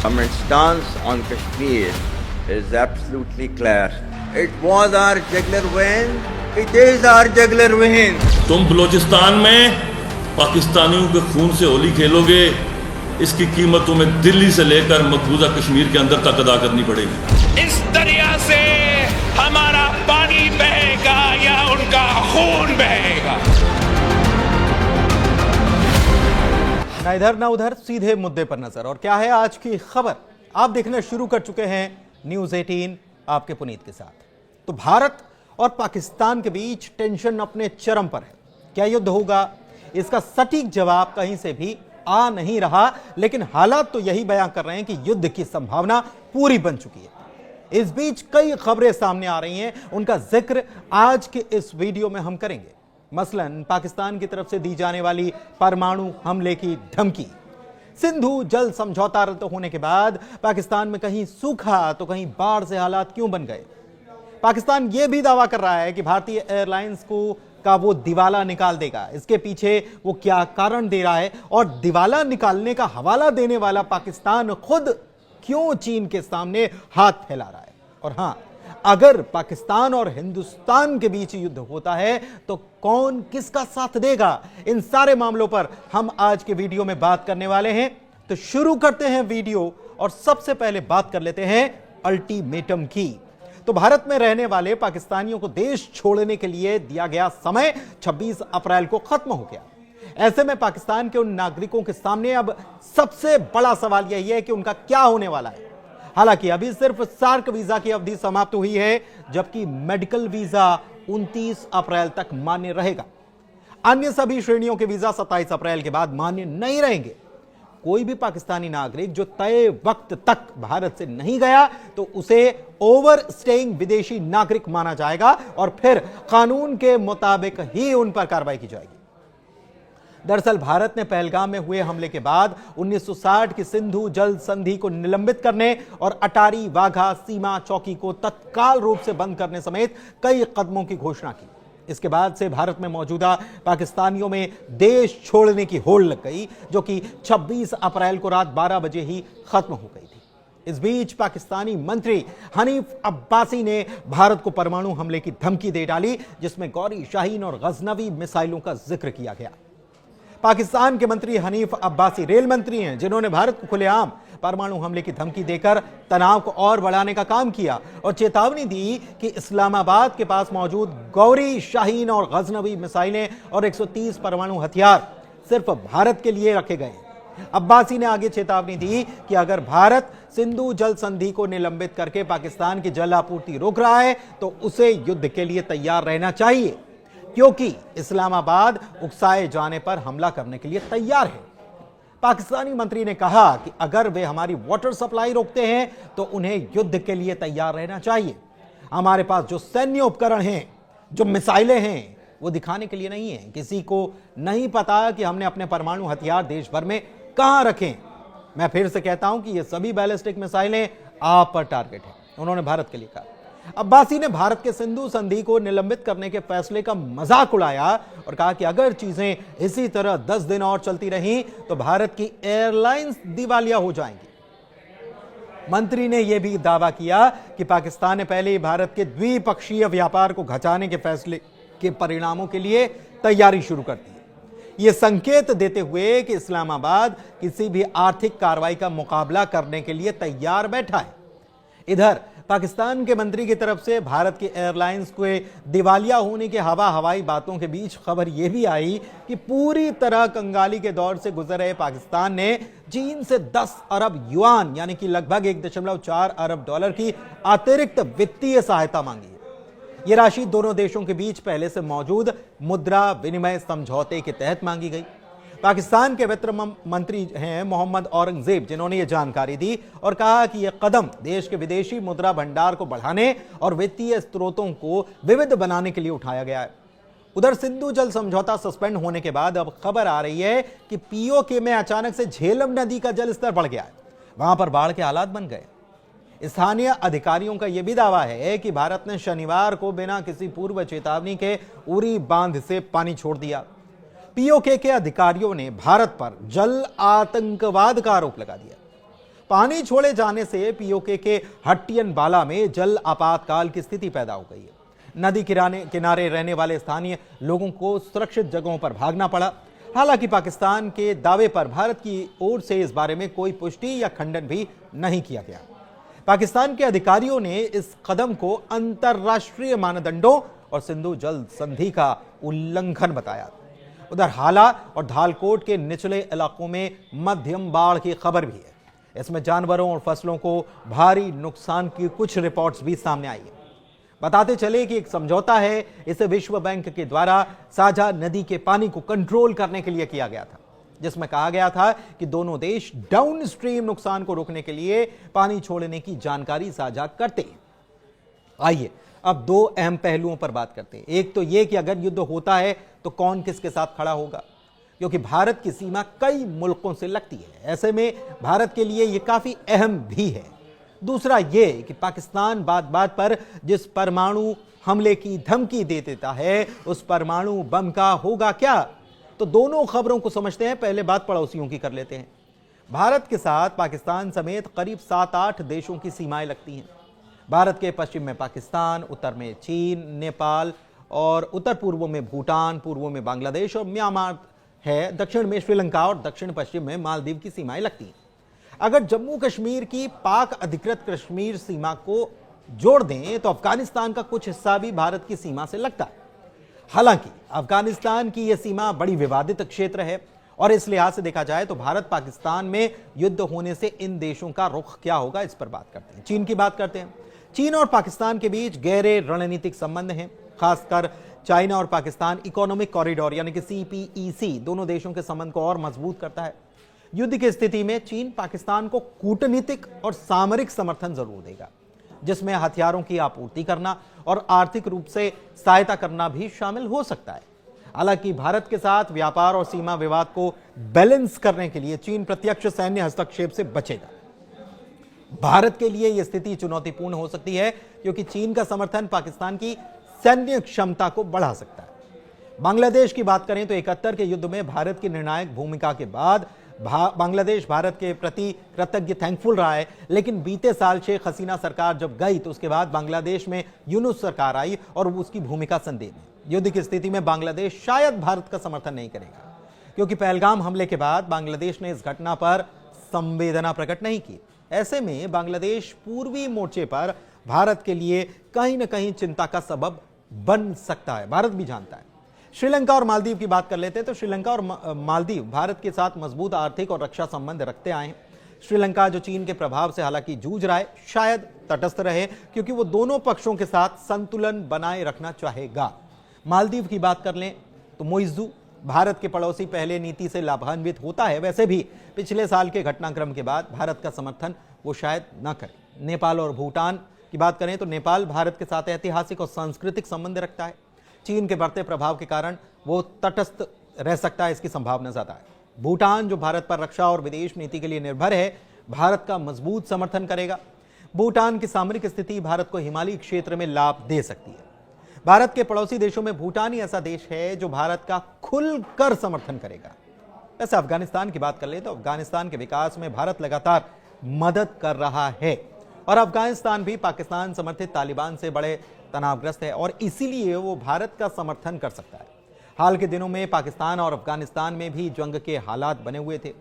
Government's stance on Kashmir is absolutely clear. It was our jugular vein. It is our jugular vein. तुम बलोचिस्तान में पाकिस्तानियों के खून से होली खेलोगे, इसकी कीमत तुम्हें दिल्ली से लेकर मकबूजा कश्मीर के अंदर तक अदा करनी पड़ेगी। इस दरिया से हमारा पानी बहेगा या उनका खून बहेगा। ना इधर ना उधर, सीधे मुद्दे पर नजर। और क्या है आज की खबर, आप देखना शुरू कर चुके हैं न्यूज़ 18 आपके पुनीत के साथ। तो भारत और पाकिस्तान के बीच टेंशन अपने चरम पर है। क्या युद्ध होगा, इसका सटीक जवाब कहीं से भी आ नहीं रहा, लेकिन हालात तो यही बयां कर रहे हैं कि युद्ध की संभावना पूरी बन चुकी है। इस बीच कई खबरें सामने आ रही हैं, उनका जिक्र आज के इस वीडियो में हम करेंगे। मसलन पाकिस्तान की तरफ से दी जाने वाली परमाणु हमले की धमकी, सिंधु जल समझौता रद्द होने के बाद पाकिस्तान में कहीं सूखा तो कहीं बाढ़ से हालात क्यों बन गए। पाकिस्तान यह भी दावा कर रहा है कि भारतीय एयरलाइंस का वो दिवाला निकाल देगा। इसके पीछे वो क्या कारण दे रहा है, और दिवाला निकालने का हवाला देने वाला पाकिस्तान खुद क्यों चीन के सामने हाथ फैला रहा है। और हां, अगर पाकिस्तान और हिंदुस्तान के बीच युद्ध होता है तो कौन किसका साथ देगा, इन सारे मामलों पर हम आज के वीडियो में बात करने वाले हैं। तो शुरू करते हैं वीडियो, और सबसे पहले बात कर लेते हैं अल्टीमेटम की। तो भारत में रहने वाले पाकिस्तानियों को देश छोड़ने के लिए दिया गया समय 26 अप्रैल को खत्म हो गया। ऐसे में पाकिस्तान के उन नागरिकों के सामने अब सबसे बड़ा सवाल यही है कि उनका क्या होने वाला है। हालांकि अभी सिर्फ सार्क वीजा की अवधि समाप्त हुई है, जबकि मेडिकल वीजा 29 अप्रैल तक मान्य रहेगा। अन्य सभी श्रेणियों के वीजा 27 अप्रैल के बाद मान्य नहीं रहेंगे। कोई भी पाकिस्तानी नागरिक जो तय वक्त तक भारत से नहीं गया तो उसे ओवर स्टेइंग विदेशी नागरिक माना जाएगा, और फिर कानून के मुताबिक ही उन पर कार्रवाई की जाएगी। दरअसल भारत ने पहलगाम में हुए हमले के बाद 1960 की सिंधु जल संधि को निलंबित करने और अटारी वाघा सीमा चौकी को तत्काल रूप से बंद करने समेत कई कदमों की घोषणा की। इसके बाद से भारत में मौजूदा पाकिस्तानियों में देश छोड़ने की होड़ लग गई, जो कि 26 अप्रैल को रात 12 बजे ही खत्म हो गई थी। इस बीच पाकिस्तानी मंत्री हनीफ अब्बासी ने भारत को परमाणु हमले की धमकी दे डाली, जिसमें गौरी शाहीन और गजनवी मिसाइलों का जिक्र किया गया। पाकिस्तान के मंत्री हनीफ अब्बासी रेल मंत्री हैं, जिन्होंने भारत को खुलेआम परमाणु हमले की धमकी देकर तनाव को और बढ़ाने का काम किया और चेतावनी दी कि इस्लामाबाद के पास मौजूद गौरी शाहीन और गजनवी मिसाइलें और 130 परमाणु हथियार सिर्फ भारत के लिए रखे गए। अब्बासी ने आगे चेतावनी दी कि अगर भारत सिंधु जल संधि को निलंबित करके पाकिस्तान की जल आपूर्ति रोक रहा है तो उसे युद्ध के लिए तैयार रहना चाहिए, क्योंकि इस्लामाबाद उकसाए जाने पर हमला करने के लिए तैयार है। पाकिस्तानी मंत्री ने कहा कि अगर वे हमारी वाटर सप्लाई रोकते हैं तो उन्हें युद्ध के लिए तैयार रहना चाहिए। हमारे पास जो सैन्य उपकरण हैं, जो मिसाइलें हैं, वो दिखाने के लिए नहीं है। किसी को नहीं पता कि हमने अपने परमाणु हथियार देश भर में कहां रखें। मैं फिर से कहता हूं कि ये सभी बैलिस्टिक मिसाइलें आप पर टारगेट है, उन्होंने भारत के लिए कहा। अब्बासी ने भारत के सिंधु संधि को निलंबित करने के फैसले का मजाक उड़ाया और कहा कि अगर चीजें इसी तरह 10 दिन और चलती रहीं तो भारत की एयरलाइंस दिवालिया हो जाएंगी। मंत्री ने यह भी दावा किया कि पाकिस्तान ने पहले ही भारत के द्विपक्षीय व्यापार को घटाने के फैसले के परिणामों के लिए तैयारी शुरू कर दी है। यह संकेत देते हुए कि इस्लामाबाद किसी भी आर्थिक कार्रवाई का मुकाबला करने के लिए तैयार बैठा है। इधर पाकिस्तान के मंत्री की तरफ से भारत की एयरलाइंस के दिवालिया होने के हवाई बातों के बीच खबर यह भी आई कि पूरी तरह कंगाली के दौर से गुजर रहे पाकिस्तान ने चीन से 10 अरब युआन यानी कि लगभग 1.4 अरब डॉलर की अतिरिक्त वित्तीय सहायता मांगी है। यह राशि दोनों देशों के बीच पहले से मौजूद मुद्रा विनिमय समझौते के तहत मांगी गई। पाकिस्तान के वित्त मंत्री हैं मोहम्मद औरंगजेब, जिन्होंने यह जानकारी दी और कहा कि यह कदम देश के विदेशी मुद्रा भंडार को बढ़ाने और वित्तीय स्रोतों को विविध बनाने के लिए उठाया गया है। उधर सिंधु जल समझौता सस्पेंड होने के बाद अब खबर आ रही है कि पीओके में अचानक से झेलम नदी का जल स्तर बढ़ गया है, वहां पर बाढ़ के हालात बन गए। स्थानीय अधिकारियों का यह भी दावा है कि भारत ने शनिवार को बिना किसी पूर्व चेतावनी के उरी बांध से पानी छोड़ दिया। पीओके के अधिकारियों ने भारत पर जल आतंकवाद का आरोप लगा दिया। पानी छोड़े जाने से पीओके के हट्टियन बाला में जल आपातकाल की स्थिति पैदा हो गई है। नदी किनारे रहने वाले स्थानीय लोगों को सुरक्षित जगहों पर भागना पड़ा। हालांकि पाकिस्तान के दावे पर भारत की ओर से इस बारे में कोई पुष्टि या खंडन भी नहीं किया गया। पाकिस्तान के अधिकारियों ने इस कदम को अंतर्राष्ट्रीय मानदंडों और सिंधु जल संधि का उल्लंघन बताया। उधर हाला और धालकोट के निचले इलाकों में मध्यम बाढ़ की खबर भी है। इसमें जानवरों और फसलों को भारी नुकसान की कुछ रिपोर्ट्स भी सामने आई है। बताते चले कि एक समझौता है, इसे विश्व बैंक के द्वारा साझा नदी के पानी को कंट्रोल करने के लिए किया गया था, जिसमें कहा गया था कि दोनों देश डाउनस्ट्रीम नुकसान को रोकने के लिए पानी छोड़ने की जानकारी साझा करते हैं। आइए अब दो अहम पहलुओं पर बात करते हैं। एक तो यह कि अगर युद्ध होता है तो कौन किसके साथ खड़ा होगा, क्योंकि भारत की सीमा कई मुल्कों से लगती है। ऐसे में भारत के लिए यह काफी अहम भी है। दूसरा यह कि पाकिस्तान बात बात पर जिस परमाणु हमले की धमकी दे देता है, उस परमाणु बम का होगा क्या। तो दोनों खबरों को समझते हैं। पहले बात पड़ोसियों की कर लेते हैं। भारत के साथ पाकिस्तान समेत करीब 7-8 देशों की सीमाएं लगती हैं। भारत के पश्चिम में पाकिस्तान, उत्तर में चीन, नेपाल और उत्तर पूर्व में भूटान, पूर्व में बांग्लादेश और म्यांमार है। दक्षिण में श्रीलंका और दक्षिण पश्चिम में मालदीव की सीमाएं लगती हैं। अगर जम्मू कश्मीर की पाक अधिकृत कश्मीर सीमा को जोड़ दें तो अफगानिस्तान का कुछ हिस्सा भी भारत की सीमा से लगता है। हालांकि अफगानिस्तान की यह सीमा बड़ी विवादित क्षेत्र है और इस लिहाज से देखा जाए तो भारत पाकिस्तान में युद्ध होने से इन देशों का रुख क्या होगा, इस पर बात करते हैं। चीन की बात करते हैं। चीन और पाकिस्तान के बीच गहरे रणनीतिक संबंध हैं। खासकर चाइना और पाकिस्तान इकोनॉमिक कॉरिडोर यानी कि CPEC दोनों देशों के संबंध को और मजबूत करता है। युद्ध की स्थिति में चीन पाकिस्तान को कूटनीतिक और सामरिक समर्थन जरूर देगा, जिसमें हथियारों की आपूर्ति करना और आर्थिक रूप से सहायता करना भी शामिल हो सकता है। हालांकि भारत के साथ व्यापार और सीमा विवाद को बैलेंस करने के लिए चीन प्रत्यक्ष सैन्य हस्तक्षेप से बचेगा। भारत के लिए यह स्थिति चुनौतीपूर्ण हो सकती है, क्योंकि चीन का समर्थन पाकिस्तान की सैन्य क्षमता को बढ़ा सकता है। बांग्लादेश की बात करें तो 71 के युद्ध में भारत की निर्णायक भूमिका के बाद बांग्लादेश भारत के प्रति कृतज्ञ थैंकफुल रहा है। लेकिन बीते साल शेख हसीना सरकार जब गई तो उसके बाद बांग्लादेश में यूनुस सरकार आई और उसकी भूमिका संदेह में। युद्ध की स्थिति में बांग्लादेश शायद भारत का समर्थन नहीं करेगा, क्योंकि पहलगाम हमले के बाद बांग्लादेश ने इस घटना पर संवेदना प्रकट नहीं की। ऐसे में बांग्लादेश पूर्वी मोर्चे पर भारत के लिए कहीं ना कहीं चिंता का सबब बन सकता है, भारत भी जानता है। श्रीलंका और मालदीव की बात कर लेते हैं तो श्रीलंका और मालदीव भारत के साथ मजबूत आर्थिक और रक्षा संबंध रखते आए हैं। श्रीलंका जो चीन के प्रभाव से हालांकि जूझ रहा है, शायद तटस्थ रहे, क्योंकि वो दोनों पक्षों के साथ संतुलन बनाए रखना चाहेगा। मालदीव की बात कर लें तो मुइज़्ज़ू भारत के पड़ोसी पहले नीति से लाभान्वित होता है। वैसे भी पिछले साल के घटनाक्रम के बाद भारत का समर्थन वो शायद न करे। नेपाल और भूटान की बात करें तो नेपाल भारत के साथ ऐतिहासिक और सांस्कृतिक संबंध रखता है। चीन के बढ़ते प्रभाव के कारण वो तटस्थ रह सकता है, इसकी संभावना ज्यादा है। भूटान जो भारत पर रक्षा और विदेश नीति के लिए निर्भर है, भारत का मजबूत समर्थन करेगा। भूटान की सामरिक स्थिति भारत को हिमालयी क्षेत्र में लाभ दे सकती है। भारत के पड़ोसी देशों में भूटान ही ऐसा देश है जो भारत का खुलकर समर्थन करेगा। वैसे अफगानिस्तान की बात कर ले तो अफगानिस्तान के विकास में भारत लगातार मदद कर रहा है और अफगानिस्तान भी पाकिस्तान समर्थित तालिबान से बड़े तनावग्रस्त है और इसीलिए वो भारत का समर्थन कर सकता है। हाल के दिनों में पाकिस्तान और अफगानिस्तान में भी जंग के हालात बने हुए थे।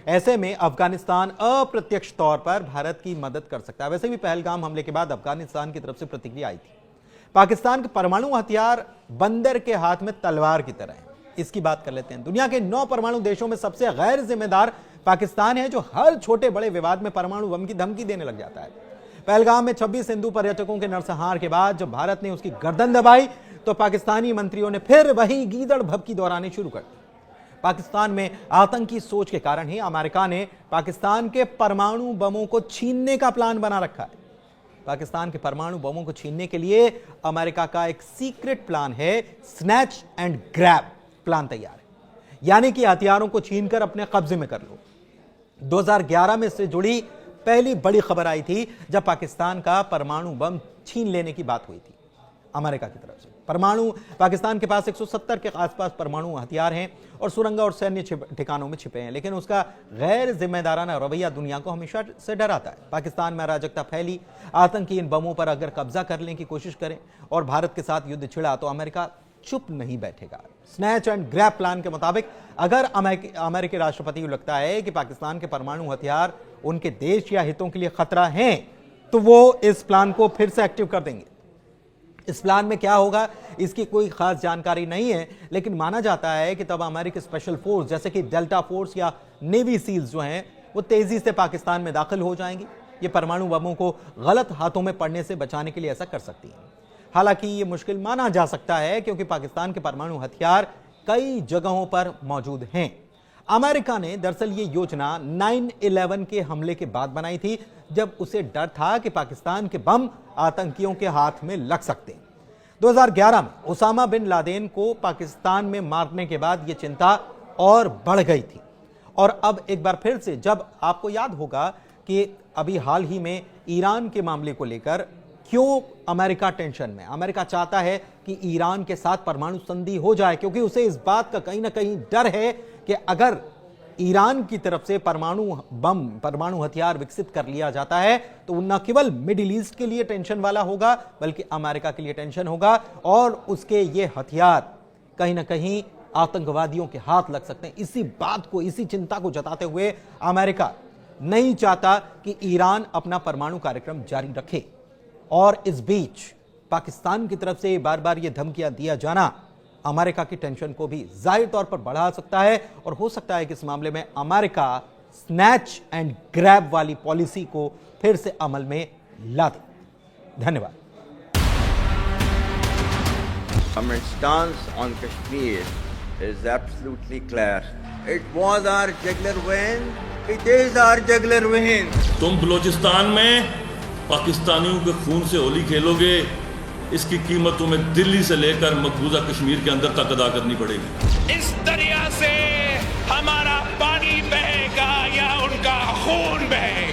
ऐसे में अफगानिस्तान अप्रत्यक्ष तौर पर भारत की मदद कर सकता है। वैसे भी पहलगाम हमले के बाद अफगानिस्तान की तरफ से प्रतिक्रिया आई थी। पाकिस्तान के परमाणु हथियार बंदर के हाथ में तलवार की तरह है, इसकी बात कर लेते हैं। दुनिया के 9 परमाणु देशों में सबसे गैर जिम्मेदार पाकिस्तान है, जो हर छोटे बड़े विवाद में परमाणु बम की धमकी देने लग जाता है। पहलगाम में 26 हिंदू पर्यटकों के नरसंहार के बाद जब भारत ने उसकी गर्दन दबाई तो पाकिस्तानी मंत्रियों ने फिर वही गीदड़ भभकी दोहरानी शुरू कर दी। पाकिस्तान में आतंकी सोच के कारण ही अमेरिका ने पाकिस्तान के परमाणु बमों को छीनने का प्लान बना रखा है। पाकिस्तान के परमाणु बमों को छीनने के लिए अमेरिका का एक सीक्रेट प्लान है, स्नैच एंड ग्रैब प्लान तैयार है, यानी कि हथियारों को छीनकर अपने कब्जे में कर लो। 2011 में इससे जुड़ी पहली बड़ी खबर आई थी जब पाकिस्तान का परमाणु बम छीन लेने की बात हुई थी अमेरिका की तरफ से। परमाणु पाकिस्तान के पास 170 के आसपास परमाणु हथियार हैं और सुरंग और सैन्य ठिकानों में छिपे हैं, लेकिन उसका गैर जिम्मेदाराना रवैया दुनिया को हमेशा से डराता है। पाकिस्तान में अराजकता फैली, आतंकी इन बमों पर अगर कब्जा करने की कोशिश करें और भारत के साथ युद्ध छिड़ा तो अमेरिका चुप नहीं बैठेगा। स्नैच एंड ग्रैब प्लान के मुताबिक अगर अमेरिकी राष्ट्रपति को लगता है कि पाकिस्तान के परमाणु हथियार उनके देश या हितों के लिए खतरा हैं, तो वो इस प्लान को फिर से एक्टिव कर देंगे। इस प्लान में क्या होगा इसकी कोई खास जानकारी नहीं है, लेकिन माना जाता है कि तब अमेरिकी स्पेशल फोर्स जैसे कि डेल्टा फोर्स या नेवी सील्स जो हैं वो तेजी से पाकिस्तान में दाखिल हो जाएंगी। ये परमाणु बमों को गलत हाथों में पड़ने से बचाने के लिए ऐसा कर सकती है। हालांकि ये मुश्किल माना जा सकता है क्योंकि पाकिस्तान के परमाणु हथियार कई जगहों पर मौजूद हैं। अमेरिका ने दरअसल ये योजना 9/11 के हमले के बाद बनाई थी, जब उसे डर था कि पाकिस्तान के बम आतंकियों के हाथ में लग सकते हैं। 2011 में उसामा बिन लादेन को पाकिस्तान में मारने के बाद यह चिंता और बढ़ गई थी। और अब एक बार फिर से, जब आपको याद होगा कि अभी हाल ही में ईरान के मामले को लेकर क्यों अमेरिका टेंशन में, अमेरिका चाहता है कि ईरान के साथ परमाणु संधि हो जाए क्योंकि उसे इस बात का कहीं ना कहीं डर है कि अगर ईरान की तरफ से परमाणु हथियार विकसित कर लिया जाता है तो न केवल मिडिल ईस्ट के लिए टेंशन वाला होगा बल्कि अमेरिका के लिए टेंशन होगा और उसके ये हथियार कहीं ना कहीं आतंकवादियों के हाथ लग सकते हैं। इसी बात को, इसी चिंता को जताते हुए अमेरिका नहीं चाहता कि ईरान अपना परमाणु कार्यक्रम जारी रखे। और इस बीच पाकिस्तान की तरफ से बार बार ये धमकियां दिया जाना अमेरिका की टेंशन को भी जाहिर तौर पर बढ़ा सकता है और हो सकता है कि इस मामले में अमेरिका स्नैच एंड ग्रैब वाली पॉलिसी को फिर से अमल में ला दे। धन्यवाद। Our stance on Kashmir is absolutely clear. It was our jugular vein. It is our jugular vein. तुम बलूचिस्तान में पाकिस्तानियों के खून से होली खेलोगे, इसकी कीमत तुम्हें दिल्ली से लेकर मकबूजा कश्मीर के अंदर तक अदा करनी पड़ेगी। इस दरिया से हमारा पानी बहेगा या उनका खून बहेगा।